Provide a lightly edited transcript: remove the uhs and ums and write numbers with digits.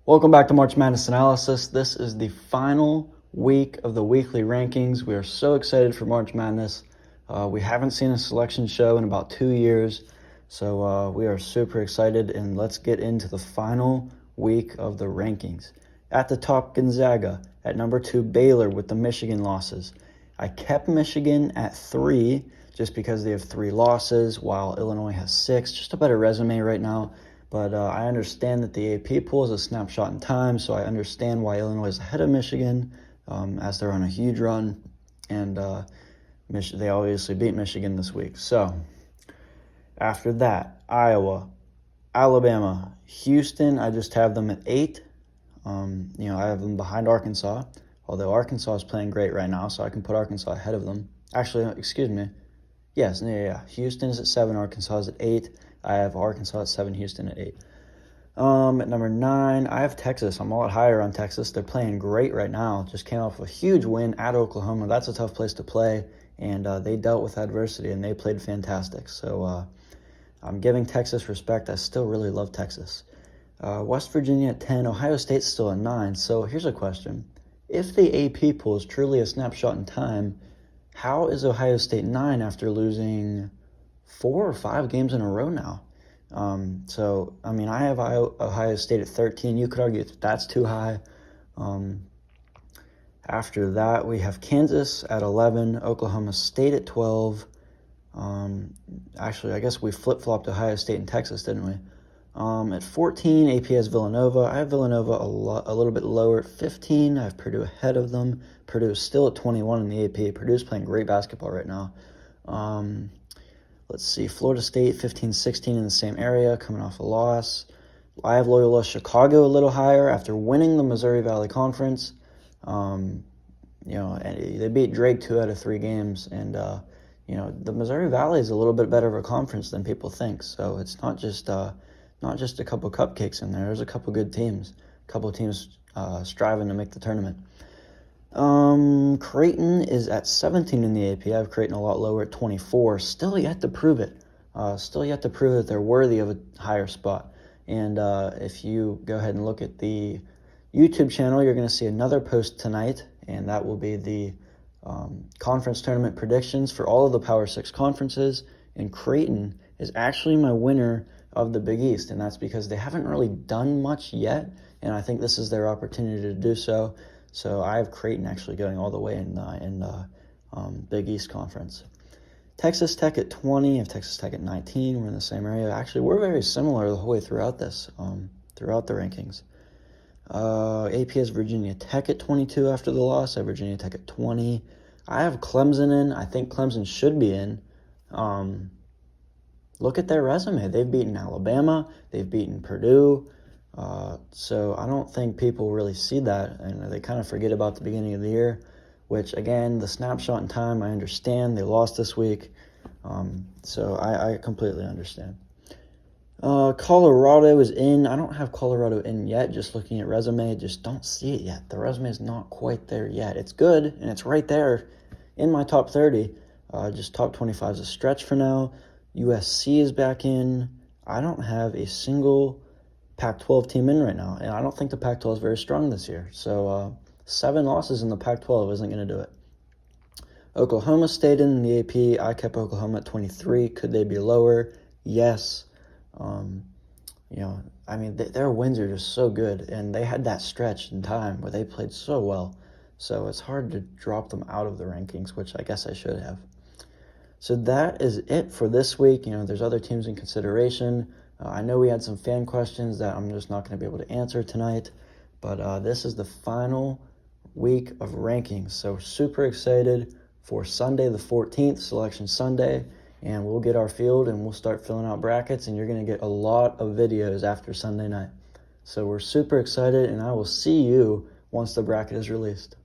Welcome back to March Madness Analysis. This is the final week of the weekly rankings. We are so excited for March Madness. We haven't seen a selection show in about 2 years, so we are super excited, and let's get into the final week of the rankings. At the top, Gonzaga. At number 2, Baylor with the Michigan losses. I kept Michigan at 3 just because they have 3 losses, while Illinois has 6. Just a better resume right now. But I understand that the AP poll is a snapshot in time, so I understand why Illinois is ahead of Michigan as they're on a huge run. And they obviously beat Michigan this week. So after that, Iowa, Alabama, Houston, I just have them at 8. I have them behind Arkansas, although Arkansas is playing great right now, so I can put Arkansas ahead of them. Actually, excuse me. Yes, yeah. Houston is at 7, Arkansas is at 8. I have Arkansas at 7, Houston at 8. At number 9, I have Texas. I'm a lot higher on Texas. They're playing great right now. Just came off a huge win at Oklahoma. That's a tough place to play, and they dealt with adversity, and they played fantastic. So I'm giving Texas respect. I still really love Texas. West Virginia at 10. Ohio State's still at 9. So here's a question. If the AP poll is truly a snapshot in time, how is Ohio State 9 after losing 4 or 5 games in a row now? I have Ohio State at 13. You could argue that that's too high. After that, we have Kansas at 11, Oklahoma State at 12. Actually, I guess we flip-flopped Ohio State and Texas, didn't we? At 14, AP has Villanova. I have Villanova a little bit lower at 15. I have Purdue ahead of them. Purdue is still at 21 in the AP. Purdue's playing great basketball right now. Let's see, Florida State 15-16 in the same area, coming off a loss. I have Loyola Chicago a little higher after winning the Missouri Valley Conference. And they beat Drake 2 out of 3 games, and the Missouri Valley is a little bit better of a conference than people think. So it's not just a couple cupcakes in there. There's a couple good teams, a couple teams striving to make the tournament. Creighton is at 17 in the AP. I have Creighton a lot lower at 24. Still yet to prove it. Still yet to prove that they're worthy of a higher spot. And if you go ahead and look at the YouTube channel, you're going to see another post tonight, and that will be the conference tournament predictions for all of the Power 6 conferences. And Creighton is actually my winner of the Big East, and that's because they haven't really done much yet, and I think this is their opportunity to do so. So I have Creighton actually going all the way in Big East Conference. Texas Tech at 20, I have Texas Tech at 19. We're in the same area. Actually, we're very similar the whole way throughout this, throughout the rankings. AP has Virginia Tech at 22 after the loss. I have Virginia Tech at 20. I have Clemson in. I think Clemson should be in. Look at their resume. They've beaten Alabama. They've beaten Purdue. So I don't think people really see that, and they kind of forget about the beginning of the year, which, again, the snapshot in time, I understand. They lost this week, so I completely understand. Colorado is in. I don't have Colorado in yet. Just looking at resume, just don't see it yet. The resume is not quite there yet. It's good, and it's right there in my top 30. Just top 25 is a stretch for now. USC is back in. I don't have a single Pac-12 team in right now, and I don't think the Pac-12 is very strong this year. So 7 losses in the Pac-12 isn't going to do it. Oklahoma State in the AP. I kept Oklahoma at 23. Could they be lower? Yes. Their wins are just so good, and they had that stretch in time where they played so well. So it's hard to drop them out of the rankings, which I guess I should have. So that is it for this week. There's other teams in consideration. I know we had some fan questions that I'm just not going to be able to answer tonight, but this is the final week of rankings. So super excited for Sunday the 14th, Selection Sunday, and we'll get our field and we'll start filling out brackets, and you're going to get a lot of videos after Sunday night. So we're super excited, and I will see you once the bracket is released.